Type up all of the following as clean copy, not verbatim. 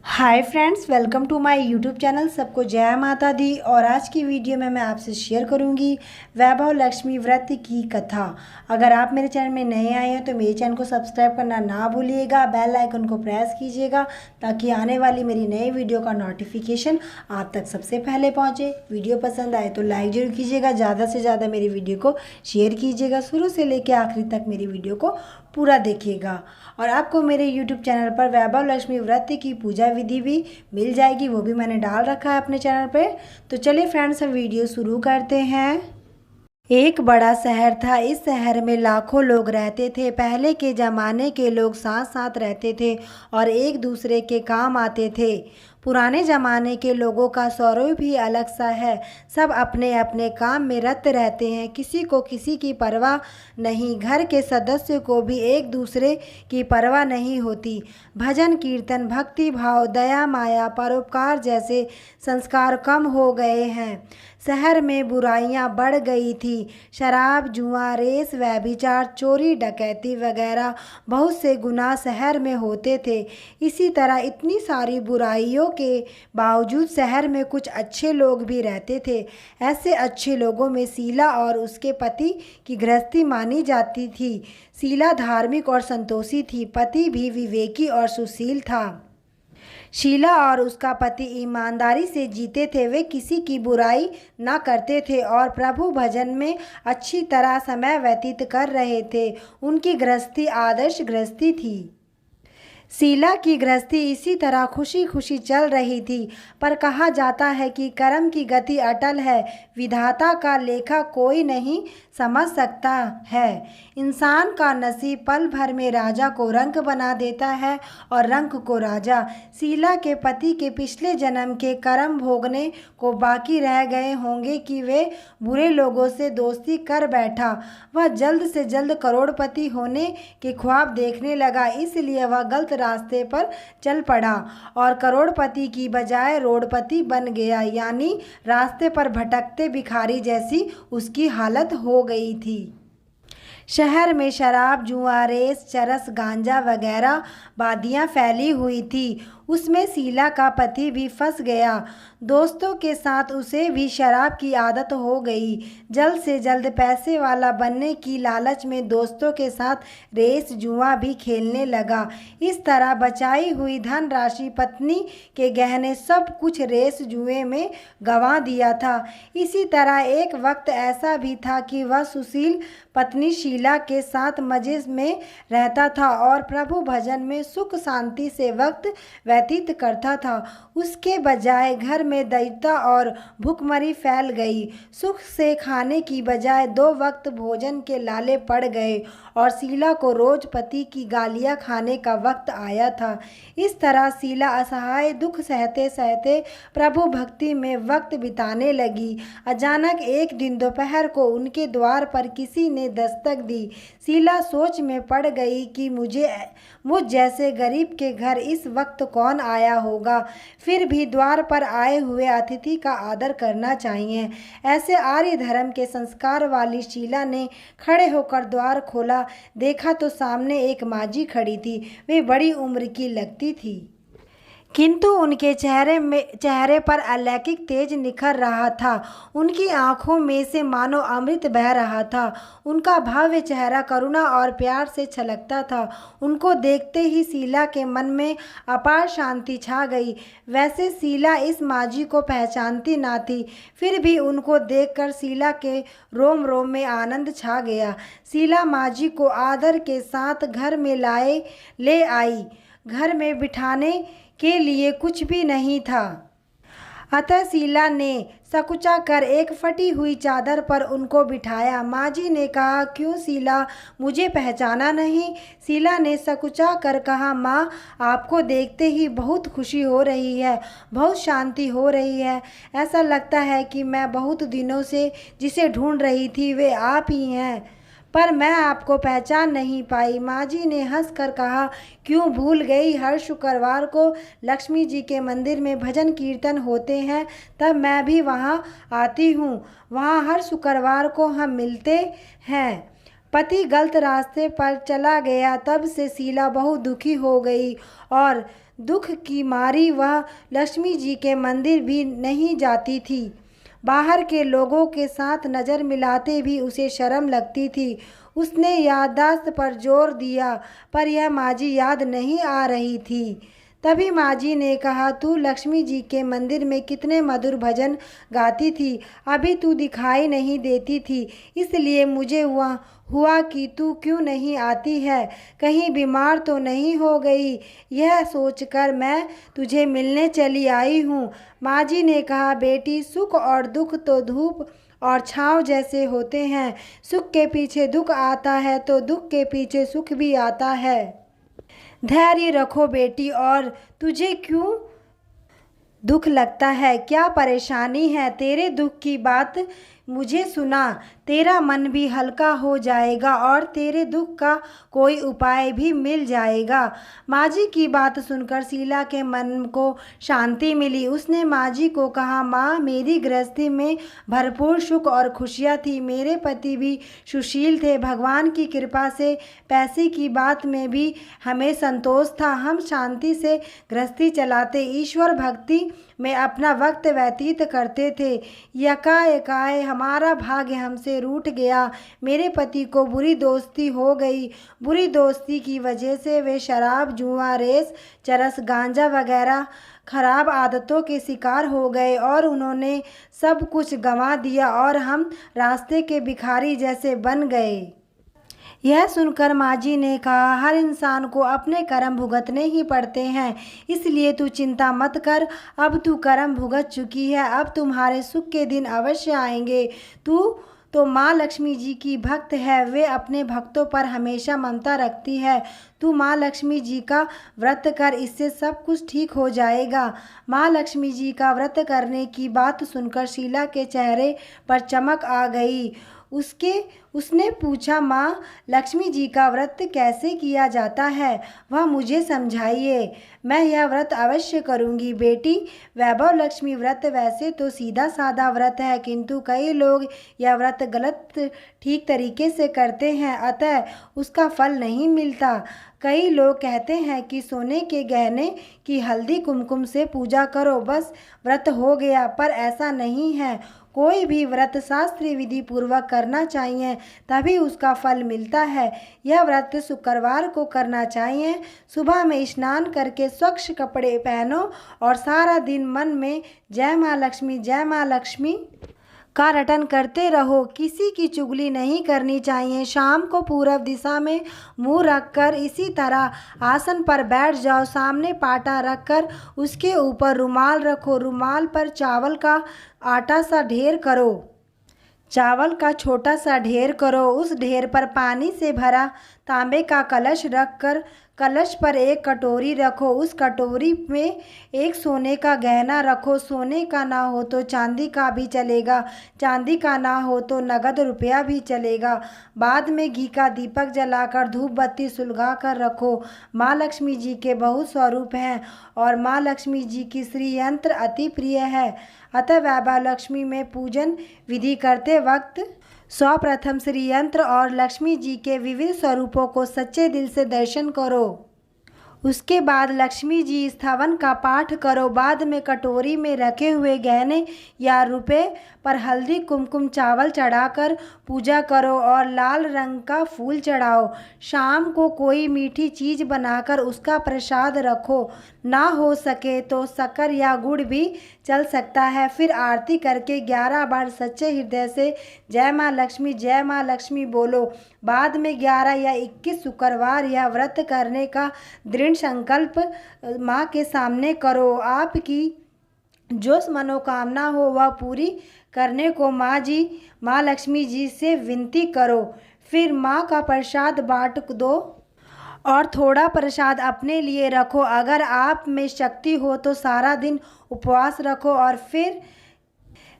Hi friends, welcome to my YouTube channel. सबको जय माता दी। और आज की वीडियो में मैं आपसे शेयर करूंगी वैभव लक्ष्मी व्रत की कथा। अगर आप मेरे चैनल में नए आए हैं तो मेरे चैनल को सब्सक्राइब करना ना भूलिएगा, बेल आइकन को प्रेस कीजिएगा ताकि आने वाली मेरी नई वीडियो का नोटिफिकेशन आप तक सबसे पहले पहुँचे। वीडियो पसंद आए तो लाइक जरूर कीजिएगा, ज़्यादा से ज़्यादा मेरी वीडियो को शेयर कीजिएगा, शुरू से लेकर आखिरी तक मेरी वीडियो को पूरा देखिएगा। और आपको मेरे YouTube चैनल पर वैभव लक्ष्मी व्रत की पूजा विधि भी मिल जाएगी, वो भी मैंने डाल रखा है अपने चैनल पे। तो चलिए फ्रेंड्स, हम वीडियो शुरू करते हैं। एक बड़ा शहर था। इस शहर में लाखों लोग रहते थे। पहले के ज़माने के लोग साथ साथ रहते थे और एक दूसरे के काम आते थे। पुराने ज़माने के लोगों का स्वरूप भी अलग सा है। सब अपने अपने काम में रत रहते हैं, किसी को किसी की परवाह नहीं। घर के सदस्य को भी एक दूसरे की परवाह नहीं होती। भजन कीर्तन, भक्ति भाव, दया माया, परोपकार जैसे संस्कार कम हो गए हैं। शहर में बुराइयां बढ़ गई थी। शराब, जुआ, रेस, व्यभिचार, चोरी, डकैती वगैरह बहुत से गुनाह शहर में होते थे। इसी तरह इतनी सारी बुराइयों के बावजूद शहर में कुछ अच्छे लोग भी रहते थे। ऐसे अच्छे लोगों में शीला और उसके पति की गृहस्थी मानी जाती थी। शीला धार्मिक और संतोषी थी, पति भी विवेकी और सुशील था। शीला और उसका पति ईमानदारी से जीते थे। वे किसी की बुराई ना करते थे और प्रभु भजन में अच्छी तरह समय व्यतीत कर रहे थे। उनकी गृहस्थी आदर्श गृहस्थी थी। शीला की गृहस्थी इसी तरह खुशी खुशी चल रही थी। पर कहा जाता है कि कर्म की गति अटल है, विधाता का लेखा कोई नहीं समझ सकता है। इंसान का नसीब पल भर में राजा को रंक बना देता है और रंक को राजा। शीला के पति के पिछले जन्म के कर्म भोगने को बाकी रह गए होंगे कि वे बुरे लोगों से दोस्ती कर बैठा। वह जल्द से जल्द करोड़पति होने के ख्वाब देखने लगा, इसलिए वह गलत रास्ते पर चल पड़ा और करोड़पति की बजाय रोडपति बन गया। यानी रास्ते पर भटकते भिखारी जैसी उसकी हालत हो गई थी। शहर में शराब, जुआ, रेस, चरस, गांजा वगैरह बादियां फैली हुई थी। उसमें शीला का पति भी फंस गया। दोस्तों के साथ उसे भी शराब की आदत हो गई। जल्द से जल्द पैसे वाला बनने की लालच में दोस्तों के साथ रेस, जुआ भी खेलने लगा। इस तरह बचाई हुई धनराशि, पत्नी के गहने, सब कुछ रेस जुए में गंवा दिया था। इसी तरह एक वक्त ऐसा भी था कि वह सुशील पत्नी शीला के साथ मजे में रहता था और प्रभु भजन में सुख शांति से वक्त व्यतीत करता था। उसके बजाय घर में दैत्यता और भूखमरी फैल गई। सुख से खाने की बजाय 2 वक्त भोजन के लाले पड़ गए और शीला को रोज पति की गालियां खाने का वक्त आया था। इस तरह शीला असहाय दुख सहते सहते प्रभु भक्ति में वक्त बिताने लगी। अचानक एक दिन दोपहर को उनके द्वार पर किसी ने दस्तक दी। शीला सोच में पड़ गई कि मुझ जैसे गरीब के घर इस वक्त कौन आया होगा। फिर भी द्वार पर आए हुए अतिथि का आदर करना चाहिए। ऐसे आर्य धर्म के संस्कार वाली शीला ने खड़े होकर द्वार खोला। देखा तो सामने एक माजी खड़ी थी। वे बड़ी उम्र की लगती थी, किंतु उनके चेहरे पर अलौकिक तेज निखर रहा था। उनकी आंखों में से मानो अमृत बह रहा था। उनका भव्य चेहरा करुणा और प्यार से छलकता था। उनको देखते ही शीला के मन में अपार शांति छा गई। वैसे शीला इस माजी को पहचानती ना थी, फिर भी उनको देखकर शीला के रोम रोम में आनंद छा गया। शीला माजी को आदर के साथ घर में ले आई। घर में बिठाने के लिए कुछ भी नहीं था, अतः शीला ने सकुचा कर एक फटी हुई चादर पर उनको बिठाया। माजी ने कहा, क्यों शीला, मुझे पहचाना नहीं? शीला ने सकुचा कर कहा, माँ, आपको देखते ही बहुत खुशी हो रही है, बहुत शांति हो रही है। ऐसा लगता है कि मैं बहुत दिनों से जिसे ढूंढ रही थी वे आप ही हैं, पर मैं आपको पहचान नहीं पाई। माजी ने हंसकर कहा, क्यों भूल गई? हर शुक्रवार को लक्ष्मी जी के मंदिर में भजन कीर्तन होते हैं, तब मैं भी वहाँ आती हूँ। वहाँ हर शुक्रवार को हम मिलते हैं। पति गलत रास्ते पर चला गया। तब से शीला बहुत दुखी हो गई और दुख की मारी वह लक्ष्मी जी के मंदिर भी नहीं जाती थी। बाहर के लोगों के साथ नज़र मिलाते भी उसे शर्म लगती थी। उसने याददाश्त पर जोर दिया, पर यह माजी याद नहीं आ रही थी। तभी माजी ने कहा, तू लक्ष्मी जी के मंदिर में कितने मधुर भजन गाती थी, अभी तू दिखाई नहीं देती थी, इसलिए मुझे हुआ कि तू क्यों नहीं आती है, कहीं बीमार तो नहीं हो गई, यह सोचकर मैं तुझे मिलने चली आई हूँ। माजी ने कहा, बेटी, सुख और दुख तो धूप और छाँव जैसे होते हैं। सुख के पीछे दुख आता है तो दुख के पीछे सुख भी आता है। धैर्य रखो बेटी। और तुझे क्यों दुख लगता है, क्या परेशानी है? तेरे दुख की बात मुझे सुना, तेरा मन भी हल्का हो जाएगा और तेरे दुख का कोई उपाय भी मिल जाएगा। माजी की बात सुनकर शीला के मन को शांति मिली। उसने माजी को कहा, माँ, मेरी गृहस्थी में भरपूर सुख और खुशियाँ थी। मेरे पति भी सुशील थे। भगवान की कृपा से पैसे की बात में भी हमें संतोष था। हम शांति से गृहस्थी चलाते, ईश्वर भक्ति में अपना वक्त व्यतीत करते थे। यकाएकाए हमारा भाग्य हमसे रूठ गया। मेरे पति को बुरी दोस्ती हो गई। बुरी दोस्ती की वजह से वे शराब, जुआ, रेस, चरस, गांजा वगैरह खराब आदतों के शिकार हो गए और उन्होंने सब कुछ गंवा दिया और हम रास्ते के भिखारी जैसे बन गए। यह सुनकर माजी ने कहा, हर इंसान को अपने कर्म भुगतने ही पड़ते हैं, इसलिए तू चिंता मत कर। अब तू कर्म भुगत चुकी है, अब तुम्हारे सुख के दिन अवश्य आएंगे। तू तो माँ लक्ष्मी जी की भक्त है, वे अपने भक्तों पर हमेशा ममता रखती है। तू माँ लक्ष्मी जी का व्रत कर, इससे सब कुछ ठीक हो जाएगा। माँ लक्ष्मी जी का व्रत करने की बात सुनकर शीला के चेहरे पर चमक आ गई। उसने पूछा, माँ, लक्ष्मी जी का व्रत कैसे किया जाता है, वह मुझे समझाइए। मैं यह व्रत अवश्य करूँगी बेटी। वैभव लक्ष्मी व्रत वैसे तो सीधा साधा व्रत है, किंतु कई लोग यह व्रत गलत ठीक तरीके से करते हैं, अतः उसका फल नहीं मिलता। कई लोग कहते हैं कि सोने के गहने की हल्दी कुमकुम से पूजा करो, बस व्रत हो गया, पर ऐसा नहीं है। कोई भी व्रत शास्त्रीय विधि पूर्वक करना चाहिए, तभी उसका फल मिलता है। यह व्रत शुक्रवार को करना चाहिए। सुबह में स्नान करके स्वच्छ कपड़े पहनो और सारा दिन मन में जय माँ लक्ष्मी, जय माँ लक्ष्मी का रटन करते रहो। किसी की चुगली नहीं करनी चाहिए। शाम को पूर्व दिशा में मुंह रखकर इसी तरह आसन पर बैठ जाओ। सामने पाटा रखकर उसके ऊपर रुमाल रखो। रुमाल पर चावल का आटा सा ढेर करो। चावल का छोटा सा ढेर करो। उस ढेर पर पानी से भरा तांबे का कलश रखकर कलश पर एक कटोरी रखो। उस कटोरी में एक सोने का गहना रखो। सोने का ना हो तो चांदी का भी चलेगा, चांदी का ना हो तो नगद रुपया भी चलेगा। बाद में घी का दीपक जलाकर धूप बत्ती सुलगा कर रखो। माँ लक्ष्मी जी के बहुत स्वरूप हैं और माँ लक्ष्मी जी की श्री यंत्र अति प्रिय है, अतः वैभव लक्ष्मी में पूजन विधि करते वक्त सर्वप्रथम श्री यंत्र और लक्ष्मी जी के विविध स्वरूपों को सच्चे दिल से दर्शन करो। उसके बाद लक्ष्मी जी स्थावन का पाठ करो। बाद में कटोरी में रखे हुए गहने या रुपए पर हल्दी कुमकुम चावल चढ़ाकर पूजा करो और लाल रंग का फूल चढ़ाओ। शाम को कोई मीठी चीज़ बनाकर उसका प्रसाद रखो। ना हो सके तो शक्कर या गुड़ भी चल सकता है। फिर आरती करके 11 बार सच्चे हृदय से जय माँ लक्ष्मी, जय माँ लक्ष्मी बोलो। बाद में 11 या 21 शुक्रवार यह व्रत करने का दृढ़ संकल्प माँ के सामने करो। आपकी जो मनोकामना हो वह पूरी करने को माँ लक्ष्मी जी से विनती करो। फिर माँ का प्रसाद बांट दो और थोड़ा प्रसाद अपने लिए रखो। अगर आप में शक्ति हो तो सारा दिन उपवास रखो और फिर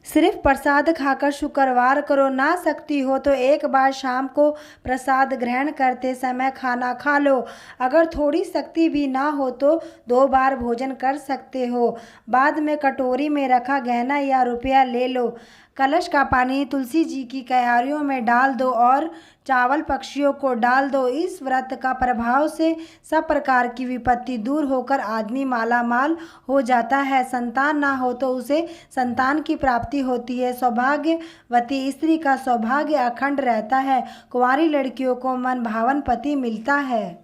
सिर्फ प्रसाद खाकर शुक्रवार करो। ना सकती हो तो एक बार शाम को प्रसाद ग्रहण करते समय खाना खा लो। अगर थोड़ी शक्ति भी ना हो तो 2 बार भोजन कर सकते हो। बाद में कटोरी में रखा गहना या रुपया ले लो। कलश का पानी तुलसी जी की क्यारियों में डाल दो और चावल पक्षियों को डाल दो। इस व्रत का प्रभाव से सब प्रकार की विपत्ति दूर होकर आदमी माला माल हो जाता है। संतान ना हो तो उसे संतान की प्राप्ति होती है। सौभाग्यवती स्त्री का सौभाग्य अखंड रहता है। कुंवारी लड़कियों को मन भावन पति मिलता है।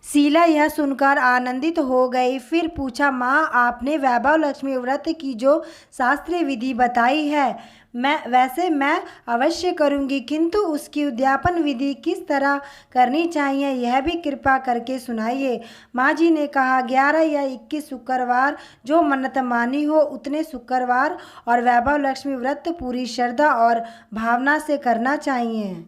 शीला यह सुनकर आनंदित हो गई। फिर पूछा, माँ, आपने वैभव लक्ष्मी व्रत की जो शास्त्रीय विधि बताई है मैं अवश्य करूँगी, किंतु उसकी उद्यापन विधि किस तरह करनी चाहिए यह भी कृपा करके सुनाइए। माँ जी ने कहा, 11 या 21 शुक्रवार जो मन्नत मानी हो उतने शुक्रवार और वैभव लक्ष्मी व्रत पूरी श्रद्धा और भावना से करना चाहिए।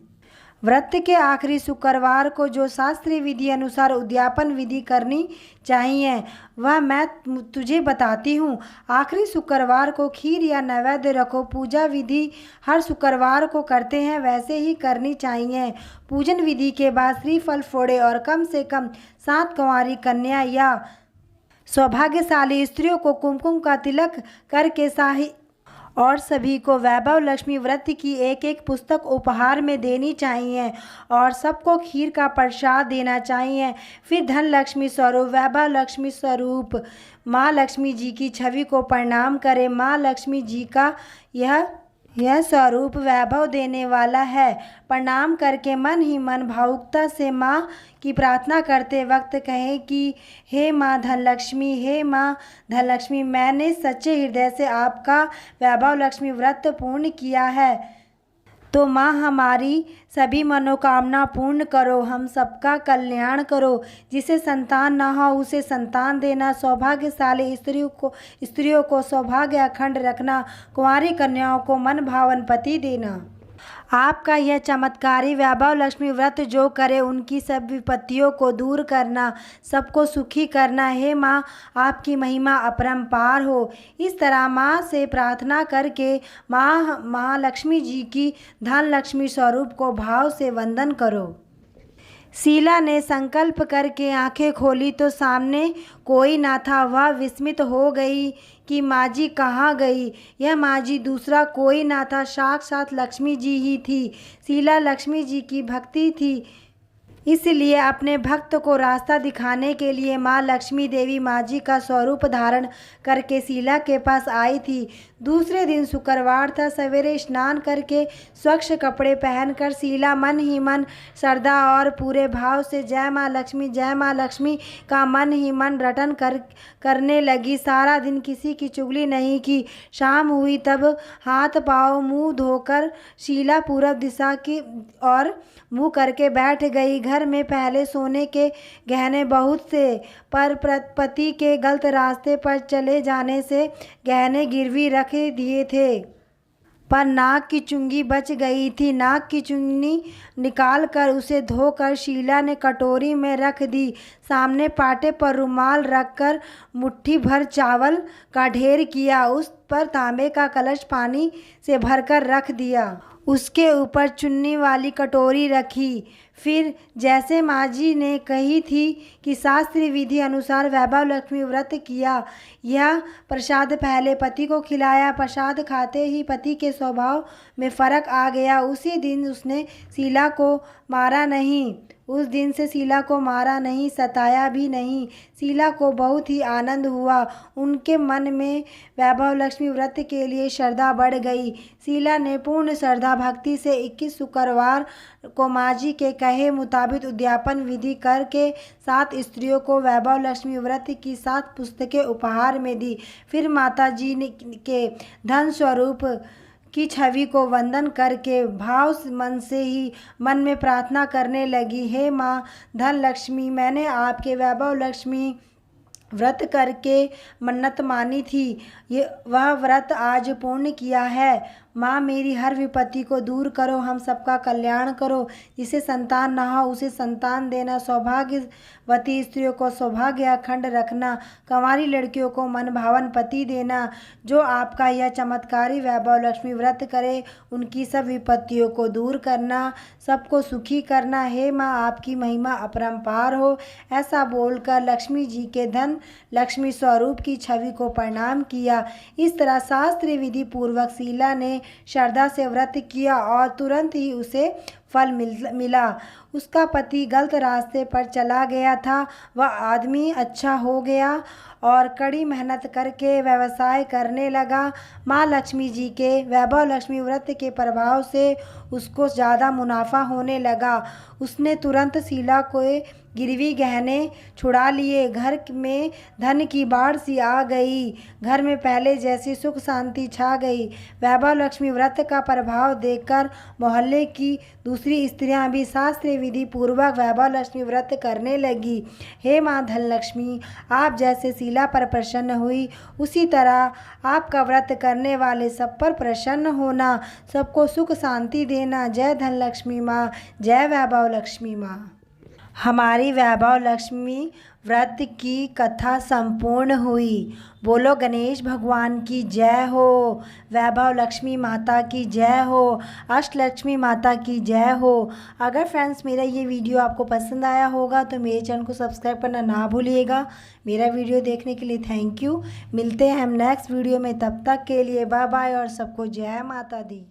व्रत के आखिरी शुक्रवार को जो शास्त्रीय विधि अनुसार उद्यापन विधि करनी चाहिए वह मैं तुझे बताती हूँ। आखिरी शुक्रवार को खीर या नैवेद्य रखो। पूजा विधि हर शुक्रवार को करते हैं वैसे ही करनी चाहिए। पूजन विधि के बाद श्रीफल फोड़े और कम से कम 7 कुंवारी कन्या या सौभाग्यशाली स्त्रियों को कुमकुम का तिलक करके और सभी को वैभव लक्ष्मी व्रत की एक पुस्तक उपहार में देनी चाहिए और सबको खीर का प्रसाद देना चाहिए। फिर धन लक्ष्मी स्वरूप वैभव लक्ष्मी स्वरूप माँ लक्ष्मी जी की छवि को प्रणाम करें। माँ लक्ष्मी जी का यह स्वरूप वैभव देने वाला है। प्रणाम करके मन ही मन भावुकता से माँ की प्रार्थना करते वक्त कहें कि हे माँ धनलक्ष्मी, हे माँ धनलक्ष्मी, मैंने सच्चे हृदय से आपका वैभव लक्ष्मी व्रत पूर्ण किया है, तो माँ हमारी सभी मनोकामना पूर्ण करो, हम सबका कल्याण करो। जिसे संतान न हो उसे संतान देना, सौभाग्यशाली स्त्रियों को सौभाग्य अखंड रखना, कुंवारी कन्याओं को मन भावन पति देना। आपका यह चमत्कारी वैभव लक्ष्मी व्रत जो करे उनकी सब विपत्तियों को दूर करना, सबको सुखी करना। हे माँ, आपकी महिमा अपरंपार हो। इस तरह माँ से प्रार्थना करके माँ लक्ष्मी जी की धन लक्ष्मी स्वरूप को भाव से वंदन करो। शीला ने संकल्प करके आंखें खोली तो सामने कोई ना था। वह विस्मित हो गई कि माँ जी कहाँ गई। यह माँ जी दूसरा कोई ना था, साक्षात लक्ष्मी जी ही थी। शीला लक्ष्मी जी की भक्ति थी, इसलिए अपने भक्त को रास्ता दिखाने के लिए माँ लक्ष्मी देवी माँ जी का स्वरूप धारण करके शीला के पास आई थी। दूसरे दिन शुक्रवार था। सवेरे स्नान करके स्वच्छ कपड़े पहनकर शीला मन ही मन श्रद्धा और पूरे भाव से जय माँ लक्ष्मी का मन ही मन रटन करने लगी। सारा दिन किसी की चुगली नहीं की। शाम हुई तब हाथ पाँव मुँह धोकर शीला पूर्व दिशा की ओर मुँह करके बैठ गई। घर में पहले सोने के गहने बहुत से, पर पति के गलत रास्ते पर चले जाने से गहने गिरवी रख दिए थे, पर नाक की चुंगी बच गई थी। नाक की चुन्नी निकालकर उसे धोकर शीला ने कटोरी में रख दी। सामने पाटे पर रुमाल रखकर मुट्ठी भर चावल का ढेर किया। उस पर तांबे का कलश पानी से भरकर रख दिया। उसके ऊपर चुन्नी वाली कटोरी रखी। फिर जैसे माँ जी ने कही थी कि शास्त्रीय विधि अनुसार वैभव लक्ष्मी व्रत किया। यह प्रसाद पहले पति को खिलाया। प्रसाद खाते ही पति के स्वभाव में फर्क आ गया। उसी दिन उसने शीला को मारा नहीं। उस दिन से शीला को मारा नहीं, सताया भी नहीं। शीला को बहुत ही आनंद हुआ। उनके मन में वैभव लक्ष्मी व्रत के लिए श्रद्धा बढ़ गई। शीला ने पूर्ण श्रद्धा भक्ति से 21 शुक्रवार को माँ जी के कहे मुताबिक उद्यापन विधि करके 7 स्त्रियों को वैभव लक्ष्मी व्रत की 7 पुस्तकें उपहार में दी। फिर माता जी के धन स्वरूप की छवि को वंदन करके भाव मन से ही मन में प्रार्थना करने लगी, हे माँ धन लक्ष्मी, मैंने आपके वैभव लक्ष्मी व्रत करके मन्नत मानी थी। वह व्रत आज पूर्ण किया है। माँ, मेरी हर विपत्ति को दूर करो, हम सबका कल्याण करो। जिसे संतान न हो उसे संतान देना, सौभाग्यवती स्त्रियों को सौभाग्य अखंड रखना, कंवारी लड़कियों को मन भावन पति देना। जो आपका यह चमत्कारी वैभव लक्ष्मी व्रत करे उनकी सब विपत्तियों को दूर करना, सबको सुखी करना। हे माँ, आपकी महिमा अपरंपार हो। ऐसा बोलकर लक्ष्मी जी के धन लक्ष्मी स्वरूप की छवि को प्रणाम किया। इस तरह शास्त्रीय विधि पूर्वक शीला ने श्रद्धा से व्रत किया और तुरंत ही उसे फल मिला। उसका पति गलत रास्ते पर चला गया था, वह आदमी अच्छा हो गया और कड़ी मेहनत करके व्यवसाय करने लगा। माँ लक्ष्मी जी के वैभव लक्ष्मी व्रत के प्रभाव से उसको ज़्यादा मुनाफा होने लगा। उसने तुरंत शीला को गिरवी गहने छुड़ा लिए। घर में धन की बाढ़ सी आ गई। घर में पहले जैसी सुख शांति छा गई। वैभव लक्ष्मी व्रत का प्रभाव देखकर मोहल्ले की दूसरी स्त्रियां भी शास्त्रीय विधि पूर्वक वैभव लक्ष्मी व्रत करने लगी। हे माँ धनलक्ष्मी, आप जैसे शीला पर प्रसन्न हुई, उसी तरह आपका व्रत करने वाले सब पर प्रसन्न होना, सबको सुख शांति देना। जय धनलक्ष्मी माँ, जय वैभव लक्ष्मी माँ। हमारी वैभव लक्ष्मी व्रत की कथा संपूर्ण हुई। बोलो गणेश भगवान की जय हो, वैभव लक्ष्मी माता की जय हो, अष्टलक्ष्मी माता की जय हो। अगर फ्रेंड्स मेरा ये वीडियो आपको पसंद आया होगा तो मेरे चैनल को सब्सक्राइब करना ना भूलिएगा। मेरा वीडियो देखने के लिए थैंक यू। मिलते हैं हम नेक्स्ट वीडियो में, तब तक के लिए बाय बाय और सबको जय माता दी।